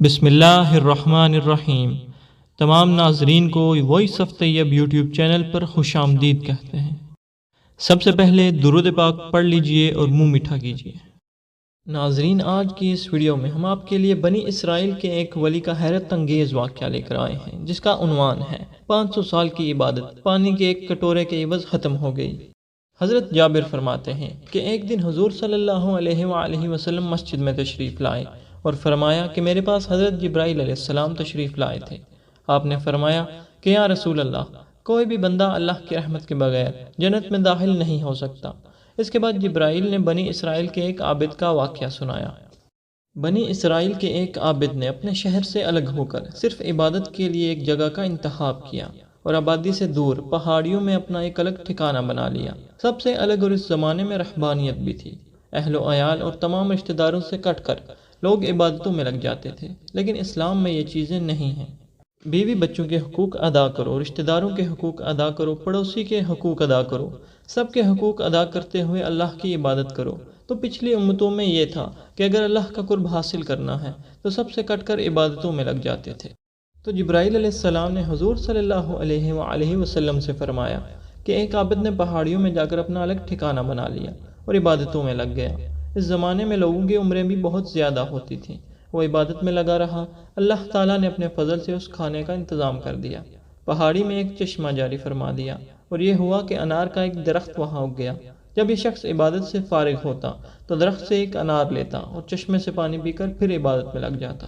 بسم اللہ الرحمن الرحیم۔ تمام ناظرین کو voice of Tayyab YouTube channel پر خوش آمدید کہتے ہیں۔ سب سے پہلے درود پاک پڑھ لیجئے اور منہ میٹھا کیجئے۔ ناظرین، آج کی اس ویڈیو میں ہم آپ کے لیے بنی اسرائیل کے ایک ولی کا حیرت انگیز واقعہ لے کر آئے ہیں، جس کا عنوان ہے 500 سال کی عبادت پانی کے ایک کٹورے کے عوض ختم ہو گئی۔ حضرت جابر فرماتے ہیں کہ ایک دن حضور صلی اللہ علیہ وآلہ وسلم مسجد میں تشریف لائے اور فرمایا کہ میرے پاس حضرت جبرائیل علیہ السلام تشریف لائے تھے۔ آپ نے فرمایا کہ یا رسول اللہ، کوئی بھی بندہ اللہ کی رحمت کے بغیر جنت میں داخل نہیں ہو سکتا۔ اس کے بعد جبرائیل نے بنی اسرائیل کے ایک عابد کا واقعہ سنایا۔ بنی اسرائیل کے ایک عابد نے اپنے شہر سے الگ ہو کر صرف عبادت کے لیے ایک جگہ کا انتخاب کیا اور آبادی سے دور پہاڑیوں میں اپنا ایک الگ ٹھکانہ بنا لیا۔ سب سے الگ، اور اس زمانے میں رہبانیت بھی تھی۔ اہل و عیال اور تمام رشتہ داروں سے کٹ کر لوگ عبادتوں میں لگ جاتے تھے، لیکن اسلام میں یہ چیزیں نہیں ہیں۔ بیوی بچوں کے حقوق ادا کرو، رشتہ داروں کے حقوق ادا کرو، پڑوسی کے حقوق ادا کرو، سب کے حقوق ادا کرتے ہوئے اللہ کی عبادت کرو۔ تو پچھلی امتوں میں یہ تھا کہ اگر اللہ کا قرب حاصل کرنا ہے تو سب سے کٹ کر عبادتوں میں لگ جاتے تھے۔ تو جبرائیل علیہ السلام نے حضور صلی اللہ علیہ وآلہ وسلم سے فرمایا کہ ایک عابد نے پہاڑیوں میں جا کر اپنا الگ ٹھکانہ بنا لیا اور عبادتوں میں لگ گیا۔ اس زمانے میں لوگوں کی عمریں بھی بہت زیادہ ہوتی تھیں۔ وہ عبادت میں لگا رہا۔ اللہ تعالیٰ نے اپنے فضل سے اس کھانے کا انتظام کر دیا۔ پہاڑی میں ایک چشمہ جاری فرما دیا، اور یہ ہوا کہ انار کا ایک درخت وہاں اگ گیا۔ جب یہ شخص عبادت سے فارغ ہوتا تو درخت سے ایک انار لیتا اور چشمے سے پانی پی کر پھر عبادت میں لگ جاتا۔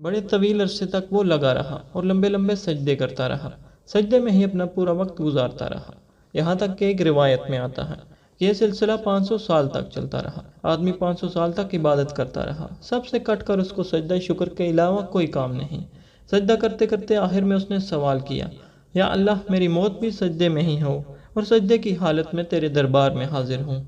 بڑے طویل عرصے تک وہ لگا رہا اور لمبے لمبے سجدے کرتا رہا۔ سجدے میں ہی اپنا پورا وقت گزارتا رہا، یہاں تک کہ ایک روایت میں آتا ہے کہ یہ سلسلہ 500 سال تک چلتا رہا۔ آدمی 500 سال تک عبادت کرتا رہا، سب سے کٹ کر اس کو سجدہ شکر کے علاوہ کوئی کام نہیں۔ سجدہ کرتے کرتے آخر میں اس نے سوال کیا، یا اللہ، میری موت بھی سجدے میں ہی ہو اور سجدے کی حالت میں تیرے دربار میں حاضر ہوں۔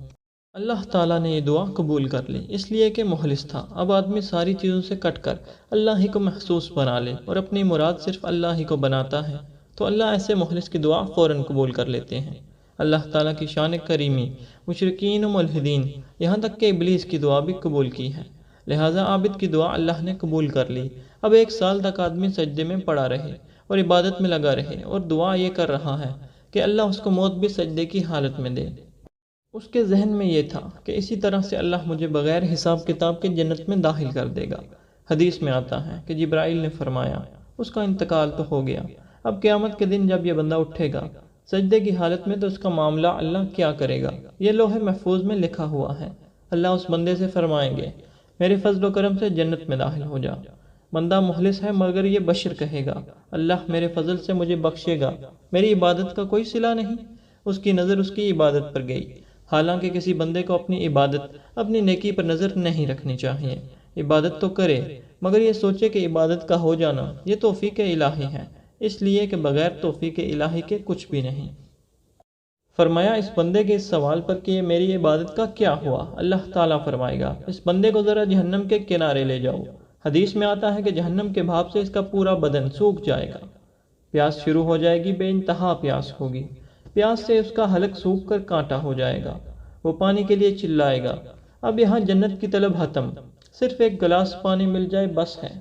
اللہ تعالیٰ نے یہ دعا قبول کر لی، اس لیے کہ مخلص تھا۔ اب آدمی ساری چیزوں سے کٹ کر اللہ ہی کو محسوس بنا لے اور اپنی مراد صرف اللہ ہی کو بناتا ہے تو اللہ ایسے مخلص کی دعا فوراً قبول کر لیتے ہیں۔ اللہ تعالیٰ کی شان کریمی مشرکین و ملحدین، یہاں تک کہ ابلیس کی دعا بھی قبول کی ہے، لہٰذا عابد کی دعا اللہ نے قبول کر لی۔ اب 1 سال تک آدمی سجدے میں پڑا رہے اور عبادت میں لگا رہے اور دعا یہ کر رہا ہے کہ اللہ اس کو موت بھی سجدے کی حالت میں دے۔ اس کے ذہن میں یہ تھا کہ اسی طرح سے اللہ مجھے بغیر حساب کتاب کے جنت میں داخل کر دے گا۔ حدیث میں آتا ہے کہ جبرائیل نے فرمایا، اس کا انتقال تو ہو گیا، اب قیامت کے دن جب یہ بندہ اٹھے گا سجدے کی حالت میں تو اس کا معاملہ اللہ کیا کرے گا، یہ لوح محفوظ میں لکھا ہوا ہے۔ اللہ اس بندے سے فرمائیں گے، میرے فضل و کرم سے جنت میں داخل ہو جا۔ بندہ مخلص ہے مگر یہ بشر کہے گا، اللہ میرے فضل سے مجھے بخشے گا، میری عبادت کا کوئی صلہ نہیں۔ اس کی نظر اس کی عبادت پر گئی، حالانکہ کسی بندے کو اپنی عبادت، اپنی نیکی پر نظر نہیں رکھنی چاہیے۔ عبادت تو کرے مگر یہ سوچے کہ عبادت کا ہو جانا یہ توفیق الہی ہے، اس لیے کہ بغیر توفیق الہی کے کچھ بھی نہیں۔ فرمایا اس بندے کے اس سوال پر کہ میری عبادت کا کیا ہوا، اللہ تعالیٰ فرمائے گا، اس بندے کو ذرا جہنم کے کنارے لے جاؤ۔ حدیث میں آتا ہے کہ جہنم کے بھاپ سے اس کا پورا بدن سوکھ جائے گا، پیاس شروع ہو جائے گی، بے انتہا پیاس ہوگی، پیاس سے اس کا حلق سوکھ کر کانٹا ہو جائے گا، وہ پانی کے لیے چلائے گا۔ اب یہاں جنت کی طلب ختم، صرف ایک گلاس پانی مل جائے بس ہے،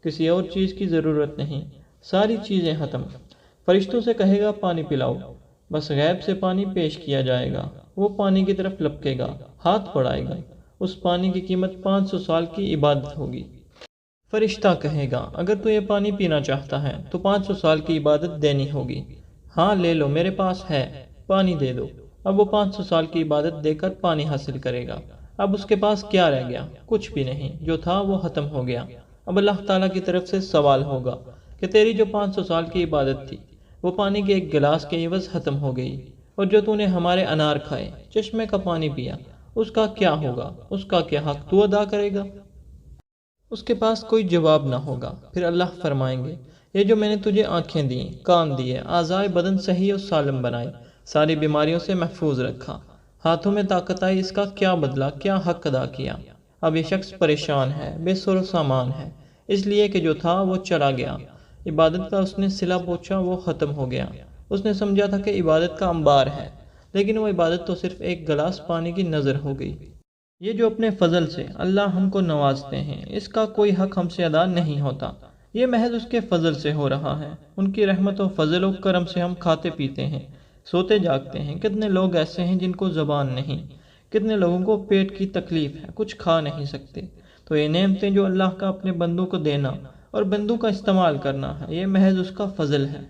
کسی اور چیز کی ضرورت نہیں، ساری چیزیں ختم۔ فرشتوں سے کہے گا پانی پلاؤ، بس غیب سے پانی پیش کیا جائے گا، وہ پانی کی طرف لپکے گا، ہاتھ بڑھائے گا، اس پانی کی قیمت 500 سال کی عبادت ہوگی۔ فرشتہ کہے گا اگر تو یہ پانی پینا چاہتا ہے تو 500 سال کی عبادت دینی ہوگی۔ ہاں لے لو، میرے پاس ہے، پانی دے دو۔ اب وہ 500 سال کی عبادت دے کر پانی حاصل کرے گا۔ اب اس کے پاس کیا رہ گیا؟ کچھ بھی نہیں، جو تھا وہ ختم ہو گیا۔ اب اللہ تعالیٰ کی طرف سے سوال ہوگا کہ تیری جو 500 سال کی عبادت تھی وہ پانی کے ایک گلاس کے عوض ختم ہو گئی، اور جو تو نے ہمارے انار کھائے، چشمے کا پانی پیا، اس کا کیا ہوگا، اس کا کیا حق تو ادا کرے گا؟ اس کے پاس کوئی جواب نہ ہوگا۔ پھر اللہ فرمائیں گے، یہ جو میں نے تجھے آنکھیں دیں، کان دیے، اعضائے بدن صحیح و سالم بنائے، ساری بیماریوں سے محفوظ رکھا، ہاتھوں میں طاقت آئی، اس کا کیا بدلہ، کیا حق ادا کیا؟ اب یہ شخص پریشان ہے، بے سر و سامان ہے، اس لیے کہ جو تھا وہ چلا گیا۔ عبادت کا اس نے صلہ پوچھا، وہ ختم ہو گیا۔ اس نے سمجھا تھا کہ عبادت کا انبار ہے، لیکن وہ عبادت تو صرف ایک گلاس پانی کی نظر ہو گئی۔ یہ جو اپنے فضل سے اللہ ہم کو نوازتے ہیں، اس کا کوئی حق ہم سے ادا نہیں ہوتا، یہ محض اس کے فضل سے ہو رہا ہے۔ ان کی رحمت و فضل و کرم سے ہم کھاتے پیتے ہیں، سوتے جاگتے ہیں۔ کتنے لوگ ایسے ہیں جن کو زبان نہیں، کتنے لوگوں کو پیٹ کی تکلیف ہے، کچھ کھا نہیں سکتے۔ تو یہ نعمتیں جو اللہ کا اپنے بندوں کو دینا اور بندوں کا استعمال کرنا ہے، یہ محض اس کا فضل ہے۔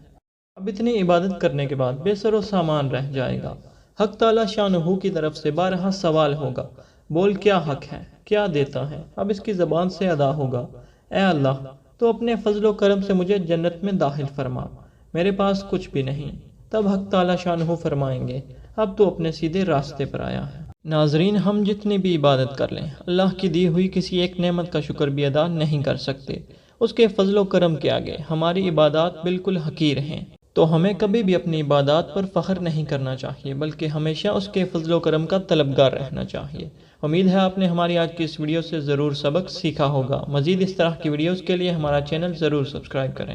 اب اتنی عبادت کرنے کے بعد بے سر و سامان رہ جائے گا۔ حق تعالی شانہ کی طرف سے بارہا سوال ہوگا، بول کیا حق ہے، کیا دیتا ہے؟ اب اس کی زبان سے ادا ہوگا، اے اللہ تو اپنے فضل و کرم سے مجھے جنت میں داخل فرما، میرے پاس کچھ بھی نہیں۔ تب حق تعالی شانہ فرمائیں گے، اب تو اپنے سیدھے راستے پر آیا ہے۔ ناظرین، ہم جتنی بھی عبادت کر لیں، اللہ کی دی ہوئی کسی ایک نعمت کا شکر بھی ادا نہیں کر سکتے۔ اس کے فضل و کرم کے آگے ہماری عبادات بالکل حقیر ہیں۔ تو ہمیں کبھی بھی اپنی عبادات پر فخر نہیں کرنا چاہیے، بلکہ ہمیشہ اس کے فضل و کرم کا طلبگار رہنا چاہیے۔ امید ہے آپ نے ہماری آج کی اس ویڈیو سے ضرور سبق سیکھا ہوگا۔ مزید اس طرح کی ویڈیوز کے لیے ہمارا چینل ضرور سبسکرائب کریں۔